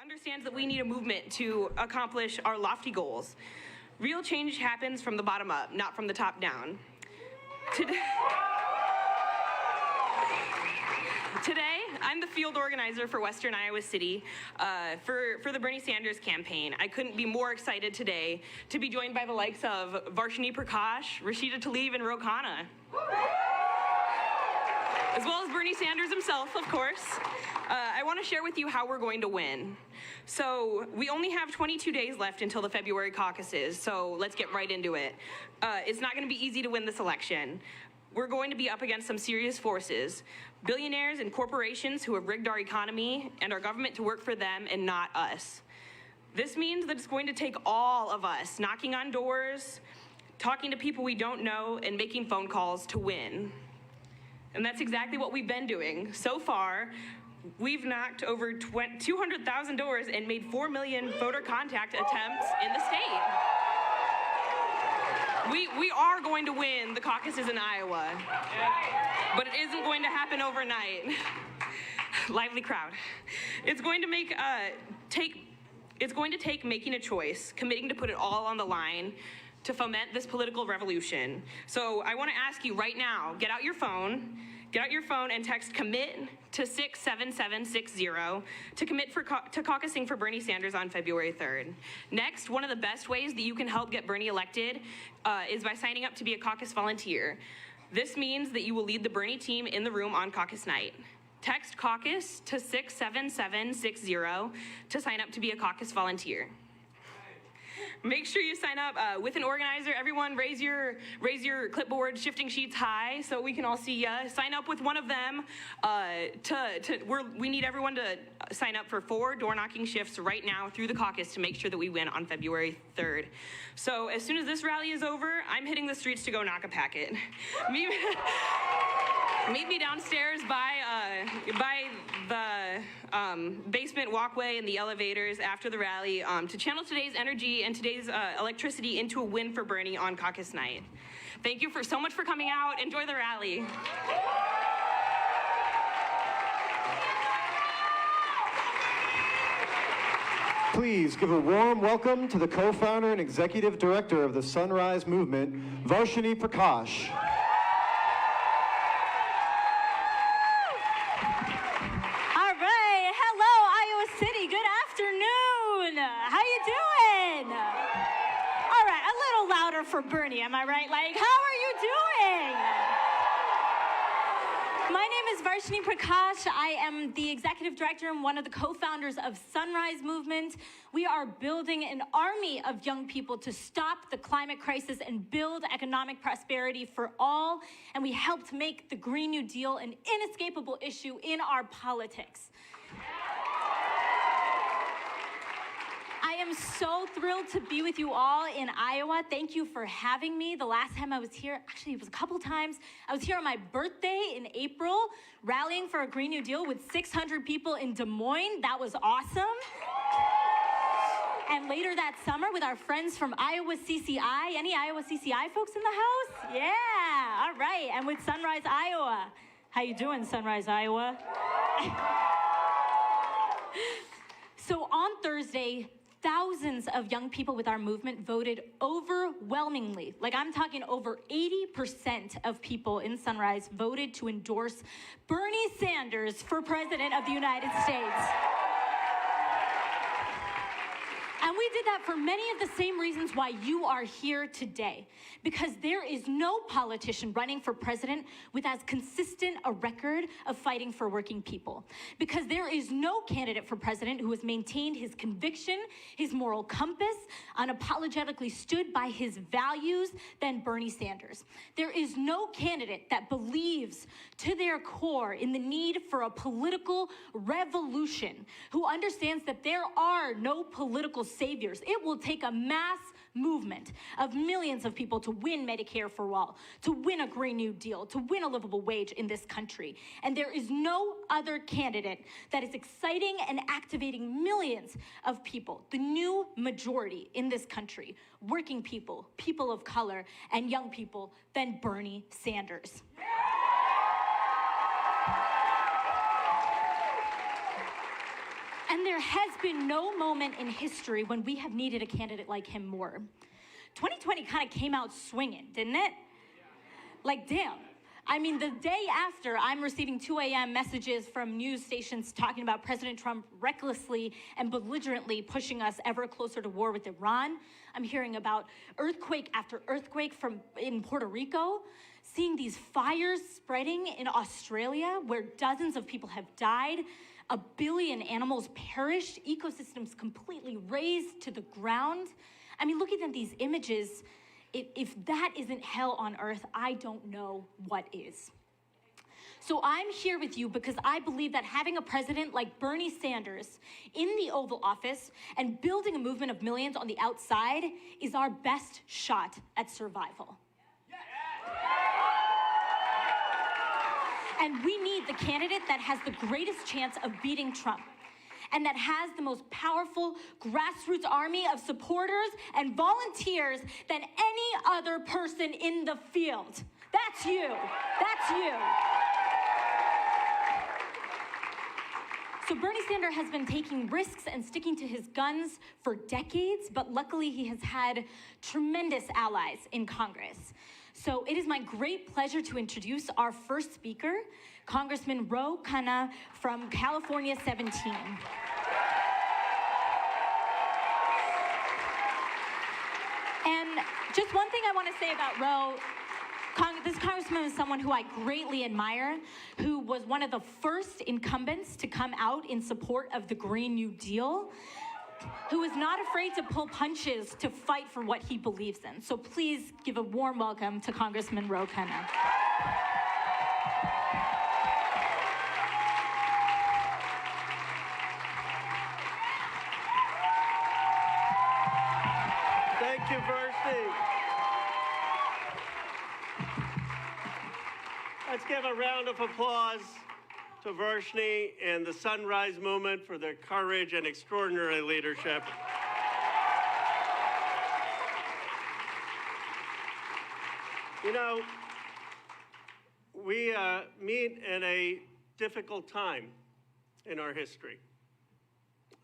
understands that we need a movement to accomplish our lofty goals. Real change happens from the bottom up, not from the top down. Today, I'm the field organizer for Western Iowa City for the Bernie Sanders campaign. I couldn't be more excited today to be joined by the likes of Varshini Prakash, Rashida Tlaib, and Rokana, as well as Bernie Sanders himself, of course. I want to share with you how we're going to win. So we only have 22 days left until the February caucuses, so let's get right into it. It's not going to be easy to win this election. We're going to be up against some serious forces, billionaires and corporations who have rigged our economy and our government to work for them and not us. This means that it's going to take all of us knocking on doors, talking to people we don't know, and making phone calls to win. And that's exactly what we've been doing. So far, we've knocked over 200,000 doors and made 4 million voter contact attempts in the state. We are going to win the caucuses in Iowa, but it isn't going to happen overnight. Lively crowd. It's going to take making a choice, committing to put it all on the line to foment this political revolution. So I want to ask you right now, get out your phone and text commit to 67760 to commit to caucusing for Bernie Sanders on February 3rd. Next, one of the best ways that you can help get Bernie elected is by signing up to be a caucus volunteer. This means that you will lead the Bernie team in the room on caucus night. Text caucus to 67760 to sign up to be a caucus volunteer. Make sure you sign up with an organizer. Everyone raise your clipboard shifting sheets high so we can all see you. Sign up with one of them. We need everyone to sign up for 4 door knocking shifts right now through the caucus to make sure that we win on February 3rd. So as soon as this rally is over, I'm hitting the streets to go knock a packet. Meet me downstairs by the basement walkway and the elevators after the rally to channel today's energy and today's electricity into a win for Bernie on caucus night. Thank you so much for coming out. Enjoy the rally. Please give a warm welcome to the co-founder and executive director of the Sunrise Movement, Varshini Prakash. For Bernie, am I right? Like, how are you doing? My name is Varshini Prakash. I am the executive director and one of the co-founders of Sunrise Movement. We are building an army of young people to stop the climate crisis and build economic prosperity for all. And we helped make the Green New Deal an inescapable issue in our politics. I am so thrilled to be with you all in Iowa. Thank you for having me. The last time I was here, actually it was a couple times, I was here on my birthday in April, rallying for a Green New Deal with 600 people in Des Moines. That was awesome. And later that summer with our friends from Iowa CCI. Any Iowa CCI folks in the house? Yeah, all right. And with Sunrise Iowa. How you doing, Sunrise Iowa? So on Thursday, thousands of young people with our movement voted overwhelmingly, like I'm talking over 80% of people in Sunrise voted to endorse Bernie Sanders for President of the United States. And we did that for many of the same reasons why you are here today. Because there is no politician running for president with as consistent a record of fighting for working people. Because there is no candidate for president who has maintained his conviction, his moral compass, unapologetically stood by his values than Bernie Sanders. There is no candidate that believes to their core in the need for a political revolution, who understands that there are no political saviors. It will take a mass movement of millions of people to win Medicare for all, to win a Green New Deal, to win a livable wage in this country. And there is no other candidate that is exciting and activating millions of people, the new majority in this country, working people, people of color, and young people, than Bernie Sanders. And there has been no moment in history when we have needed a candidate like him more. 2020 kind of came out swinging, didn't it? Like, damn. I mean, the day after, I'm receiving 2 a.m. messages from news stations talking about President Trump recklessly and belligerently pushing us ever closer to war with Iran. I'm hearing about earthquake after earthquake in Puerto Rico, seeing these fires spreading in Australia where dozens of people have died, 1 billion animals perished, ecosystems completely razed to the ground. I mean, looking at these images, if that isn't hell on earth, I don't know what is. So I'm here with you because I believe that having a president like Bernie Sanders in the Oval Office and building a movement of millions on the outside is our best shot at survival. And we need the candidate that has the greatest chance of beating Trump, and that has the most powerful grassroots army of supporters and volunteers than any other person in the field. That's you. That's you. So Bernie Sanders has been taking risks and sticking to his guns for decades, but luckily he has had tremendous allies in Congress. So it is my great pleasure to introduce our first speaker, Congressman Ro Khanna from California 17. And just one thing I want to say about Ro, this congressman is someone who I greatly admire, who was one of the first incumbents to come out in support of the Green New Deal, who is not afraid to pull punches to fight for what he believes in. So please give a warm welcome to Congressman Ro Khanna. Thank you, Vershi. Let's give a round of applause to Vershi and the Sunrise Movement for their courage and extraordinary leadership. You know, we meet in a difficult time in our history.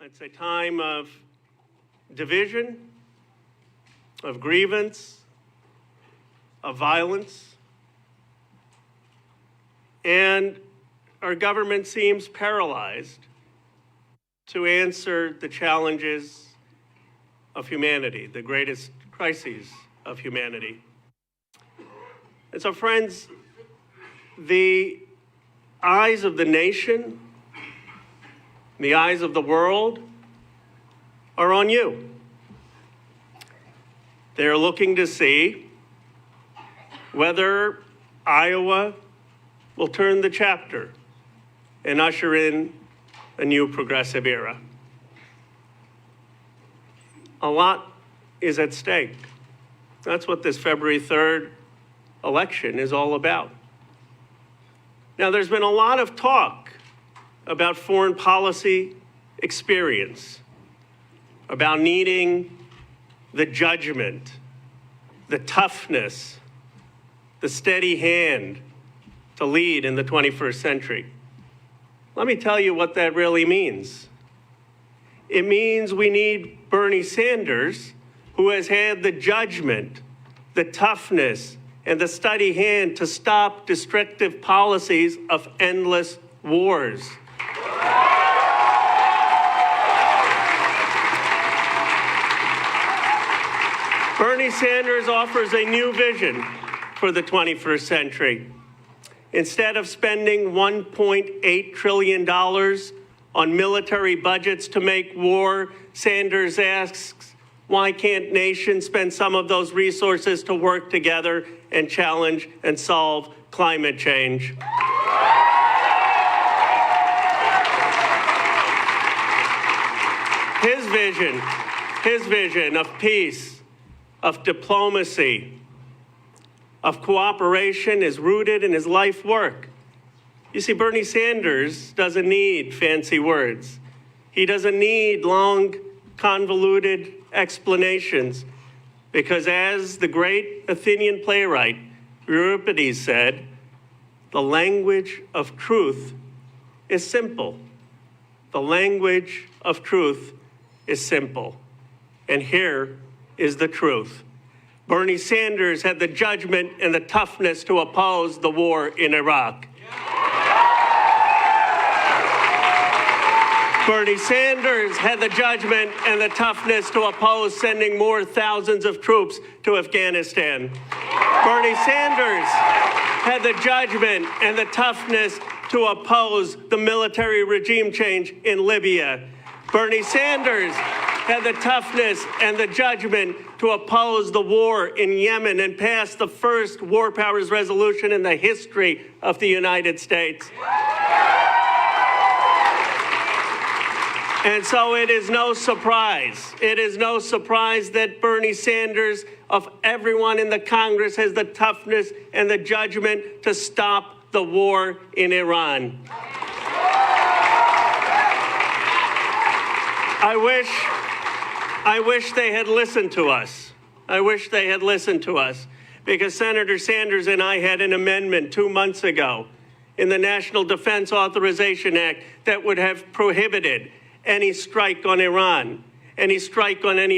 It's a time of division, of grievance, of violence, and our government seems paralyzed to answer the challenges of humanity, the greatest crises of humanity. And so, friends, the eyes of the nation, the eyes of the world are on you. They're looking to see whether Iowa will turn the chapter and usher in a new progressive era. A lot is at stake. That's what this February 3rd election is all about. Now, there's been a lot of talk about foreign policy experience, about needing the judgment, the toughness, the steady hand to lead in the 21st century. Let me tell you what that really means. It means we need Bernie Sanders, who has had the judgment, the toughness, and the steady hand to stop destructive policies of endless wars. Bernie Sanders offers a new vision for the 21st century. Instead of spending $1.8 trillion on military budgets to make war, Sanders asks, why can't nations spend some of those resources to work together and challenge and solve climate change? His vision of peace, of diplomacy, of cooperation is rooted in his life work. You see, Bernie Sanders doesn't need fancy words. He doesn't need long, convoluted explanations, because as the great Athenian playwright Euripides said, the language of truth is simple. The language of truth is simple. And here is the truth. Bernie Sanders had the judgment and the toughness to oppose the war in Iraq. Bernie Sanders had the judgment and the toughness to oppose sending more thousands of troops to Afghanistan. Bernie Sanders had the judgment and the toughness to oppose the military regime change in Libya. Bernie Sanders had the toughness and the judgment to oppose the war in Yemen and pass the first war powers resolution in the history of the United States. And so it is no surprise that Bernie Sanders, of everyone in the Congress, has the toughness and the judgment to stop the war in Iran. I wish they had listened to us. I wish they had listened to us, because Senator Sanders and I had an amendment 2 months ago in the National Defense Authorization Act that would have prohibited any strike on Iran, any strike on any